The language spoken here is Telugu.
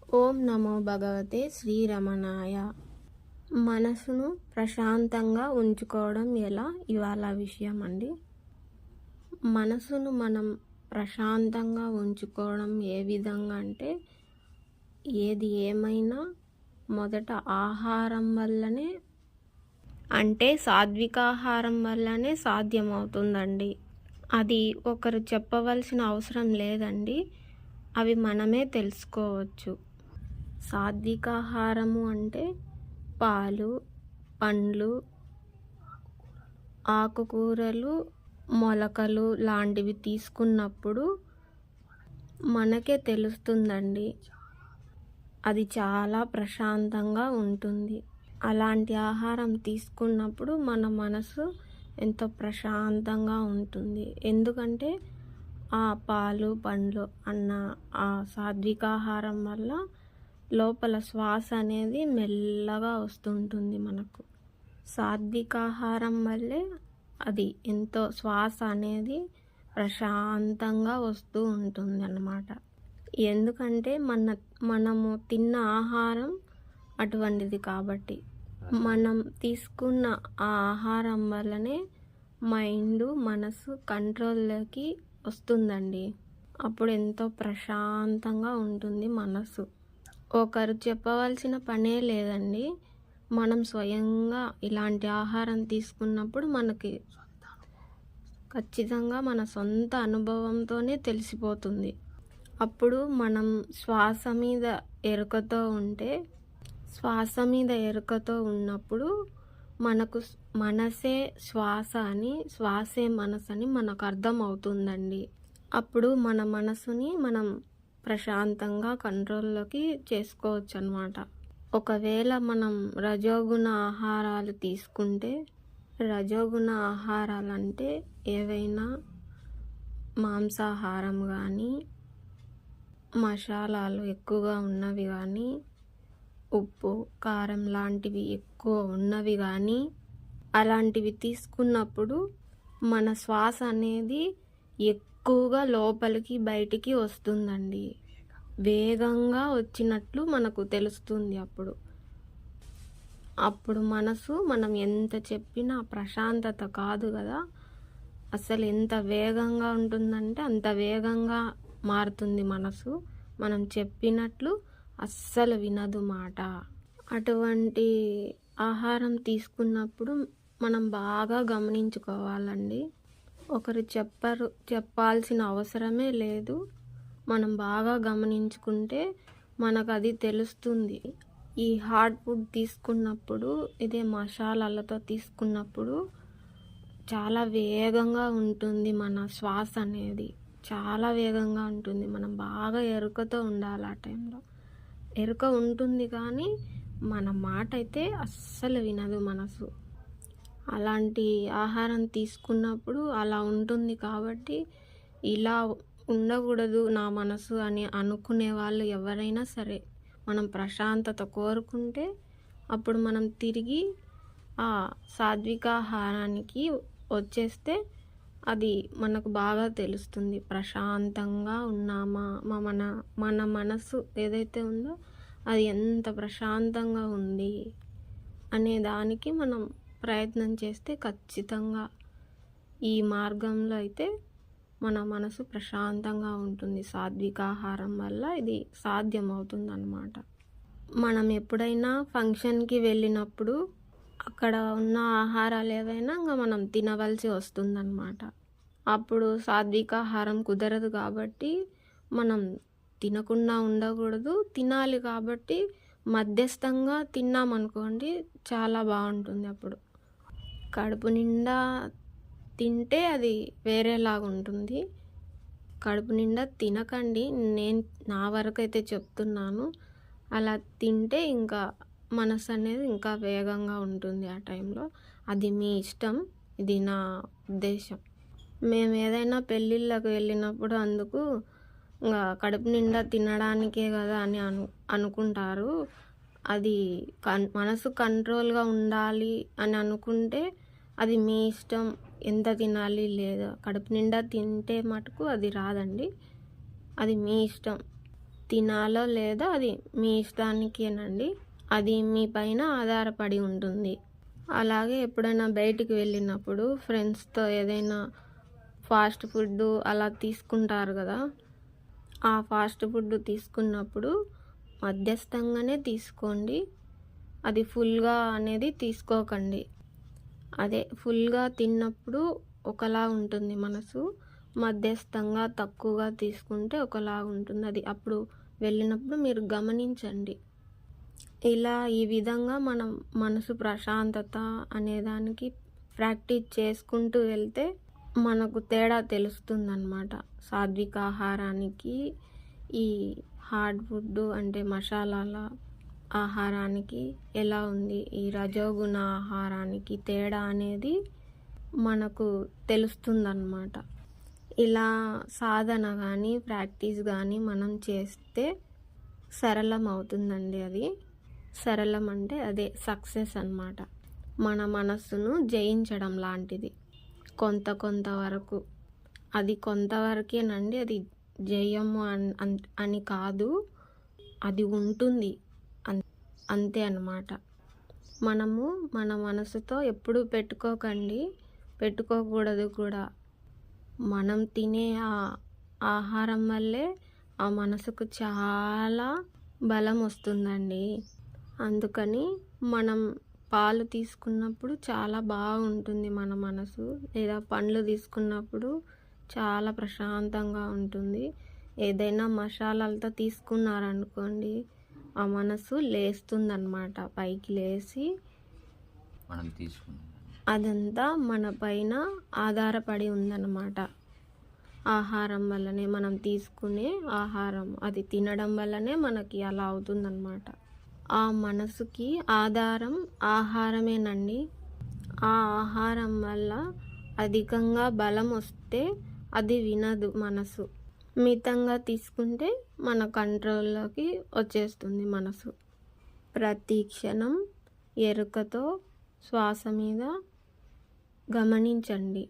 ఓం నమో భగవతే శ్రీరమణాయ. మనసును ప్రశాంతంగా ఉంచుకోవడం ఎలా, ఇవాళ విషయం అండి. మనసును మనం ప్రశాంతంగా ఉంచుకోవడం ఏ విధంగా అంటే, ఏది ఏమైనా మొదట ఆహారం వల్లనే, అంటే సాత్వికాహారం వల్లనే సాధ్యమవుతుందండి. అది ఒకరు చెప్పవలసిన అవసరం లేదండి, అవి మనమే తెలుసుకోవచ్చు. సాత్వికాహారము అంటే పాలు, పండ్లు, ఆకుకూరలు, మొలకలు లాంటివి తీసుకున్నప్పుడు మనకే తెలుస్తుందండి, అది చాలా ప్రశాంతంగా ఉంటుంది. అలాంటి ఆహారం తీసుకున్నప్పుడు మన మనసు ఎంతో ప్రశాంతంగా ఉంటుంది. ఎందుకంటే ఆ పాలు, పండ్లు అన్న ఆ సాత్వికాహారం వల్ల లోపల శ్వాస అనేది మెల్లగా వస్తుంటుంది మనకు. సాత్వికాహారం వల్లే అది ఎంతో శ్వాస అనేది ప్రశాంతంగా వస్తూ ఉంటుంది అన్నమాట. ఎందుకంటే మనము తిన్న ఆహారం అటువంటిది కాబట్టి, మనం తీసుకున్న ఆ ఆహారం వల్లనే మైండ్, మనసు కంట్రోల్లోకి వస్తుందండి. అప్పుడు ఎంతో ప్రశాంతంగా ఉంటుంది మనసు. ఒకరు చెప్పవలసిన పనే లేదండి, మనం స్వయంగా ఇలాంటి ఆహారం తీసుకున్నప్పుడు మనకి ఖచ్చితంగా మన సొంత అనుభవంతోనే తెలిసిపోతుంది. అప్పుడు మనం శ్వాస మీద ఎరుకతో ఉన్నప్పుడు మనకు మనసే శ్వాస అని, శ్వాసే మనసు అని మనకు అర్థం అవుతుందండి. అప్పుడు మన మనసుని మనం ప్రశాంతంగా కంట్రోల్లోకి చేసుకోవచ్చు అన్నమాట. ఒకవేళ మనం రజోగుణ ఆహారాలు తీసుకుంటే, రజోగుణ ఆహారాలు అంటే ఏవైనా మాంసాహారం కానీ, మసాలాలు ఎక్కువగా ఉన్నవి కానీ, ఉప్పు, కారం లాంటివి ఎక్కువ ఉన్నవి కానీ, అలాంటివి తీసుకున్నప్పుడు మన శ్వాస అనేది ఎక్కువగా లోపలికి బయటికి వస్తుందండి. వేగంగా వచ్చినట్లు మనకు తెలుస్తుంది. అప్పుడు మనసు మనం ఎంత చెప్పినా ప్రశాంతత కాదు కదా, అసలు ఎంత వేగంగా ఉంటుందంటే అంత వేగంగా మారుతుంది మనసు. మనం చెప్పినట్లు అస్సలు వినదు మాట. అటువంటి ఆహారం తీసుకున్నప్పుడు మనం బాగా గమనించుకోవాలండి. ఒకరు చెప్పాల్సిన అవసరమే లేదు, మనం బాగా గమనించుకుంటే మనకు అది తెలుస్తుంది. ఈ హార్డ్ ఫుడ్ తీసుకున్నప్పుడు, ఇదే మసాలాలతో తీసుకున్నప్పుడు చాలా వేగంగా ఉంటుంది మన శ్వాస అనేది, చాలా వేగంగా ఉంటుంది. మనం బాగా ఎరుకతో ఉండాలి. ఆ టైంలో ఎరుక ఉంటుంది కానీ మన మాట అయితే అస్సలు వినదు మనసు. అలాంటి ఆహారం తీసుకున్నప్పుడు అలా ఉంటుంది కాబట్టి, ఇలా ఉండకూడదు నా మనసు అని అనుకునే వాళ్ళు ఎవరైనా సరే, మనం ప్రశాంతత కోరుకుంటే అప్పుడు మనం తిరిగి ఆ సాత్వికాహారానికి వచ్చేస్తే అది మనకు బాగా తెలుస్తుంది. ప్రశాంతంగా ఉన్నామా, మన మనసు ఏదైతే ఉందో అది ఎంత ప్రశాంతంగా ఉంది అనే దానికి మనం ప్రయత్నం చేస్తే ఖచ్చితంగా ఈ మార్గంలో అయితే మన మనసు ప్రశాంతంగా ఉంటుంది. సాత్వికాహారం వల్ల ఇది సాధ్యమవుతుంది అన్నమాట. మనం ఎప్పుడైనా ఫంక్షన్కి వెళ్ళినప్పుడు అక్కడ ఉన్న ఆహారాలు ఏవైనా ఇంకా మనం తినవలసి వస్తుందన్నమాట. అప్పుడు సాత్వికాహారం కుదరదు కాబట్టి మనం తినకుండా ఉండకూడదు, తినాలి కాబట్టి మధ్యస్థంగా తిన్నామనుకోండి చాలా బాగుంటుంది. అప్పుడు కడుపు నిండా తింటే అది వేరేలాగా ఉంటుంది. కడుపు నిండా తినకండి, నేను నా వరకు అయితే చెప్తున్నాను. అలా తింటే ఇంకా మనసు అనేది ఇంకా వేగంగా ఉంటుంది ఆ టైంలో. అది మీ ఇష్టం, ఇది నా ఉద్దేశం. మేము ఏదైనా పెళ్ళిళ్ళకు వెళ్ళినప్పుడు అందుకు ఇంకా కడుపు నిండా తినడానికే కదా అని అనుకుంటారు. అది మనసు కంట్రోల్గా ఉండాలి అని అనుకుంటే అది మీ ఇష్టం, ఎంత తినాలి లేదా. కడుపు నిండా తింటే మటుకు అది రాదండి, అది మీ ఇష్టం. తినాలో లేదో అది మీ ఇష్టానికేనండి. అది మీ పైన ఆధారపడి ఉంటుంది. అలాగే ఎప్పుడైనా బయటికి వెళ్ళినప్పుడు ఫ్రెండ్స్‌తో ఏదైనా ఫాస్ట్ ఫుడ్డు అలా తీసుకుంటారు కదా! ఆ ఫాస్ట్ ఫుడ్ తీసుకున్నప్పుడు మధ్యస్థంగానే తీసుకోండి. అది ఫుల్‌గా అనేది తీసుకోకండి. అదే ఫుల్‌గా తిన్నప్పుడు ఒకలా ఉంటుంది మనసు. మధ్యస్థంగా తక్కువగా తీసుకుంటే ఒకలా ఉంటుంది. అది అప్పుడు వెళ్ళినప్పుడు మీరు గమనించండి. ఇలా ఈ విధంగా మనం మనసు ప్రశాంతత అనేదానికి ప్రాక్టీస్ చేసుకుంటూ వెళ్తే మనకు తేడా తెలుస్తుందన్నమాట. సాత్విక ఆహారానికి, ఈ హార్డ్ ఫుడ్డు అంటే మసాలాల ఆహారానికి ఎలా ఉంది, ఈ రజోగుణ ఆహారానికి తేడా అనేది మనకు తెలుస్తుందన్నమాట. ఇలా సాధన కానీ ప్రాక్టీస్ కానీ మనం చేస్తే సరళం అవుతుందండి. అది సరళం అంటే అదే సక్సెస్ అన్నమాట. మన మనస్సును జయించడం లాంటిది. కొంత వరకు అది కొంతవరకేనండి. అది జయము అని కాదు, అది ఉంటుంది అంతే అన్నమాట. మనము మన మనసుతో ఎప్పుడు పెట్టుకోకూడదు కూడా. మనం తినే ఆహారం వల్లే ఆ మనసుకు చాలా బలం వస్తుందండి. అందుకని మనం పాలు తీసుకున్నప్పుడు చాలా బాగుంటుంది మన మనసు, లేదా పండ్లు తీసుకున్నప్పుడు చాలా ప్రశాంతంగా ఉంటుంది. ఏదైనా మసాలాలతో తీసుకున్నారనుకోండి, ఆ మనసు లేస్తుందన్నమాట. పైకి లేచి మనం తీసుకున్నాం అదంతా మన పైన ఆధారపడి ఉందన్నమాట. ఆహారం వల్లనే, మనం తీసుకునే ఆహారం అది తినడం వల్లనే మనకి అలా అవుతుందన్నమాట. ఆ మనసుకి ఆధారం ఆహారమేనండి. ఆ ఆహారం వల్ల అధికంగా బలం వస్తే అది వినదు మనసు. మితంగా తీసుకుంటే మన కంట్రోల్లోకి వచ్చేస్తుంది మనసు. ప్రతి క్షణం ఎరుకతో శ్వాస మీద గమనించండి.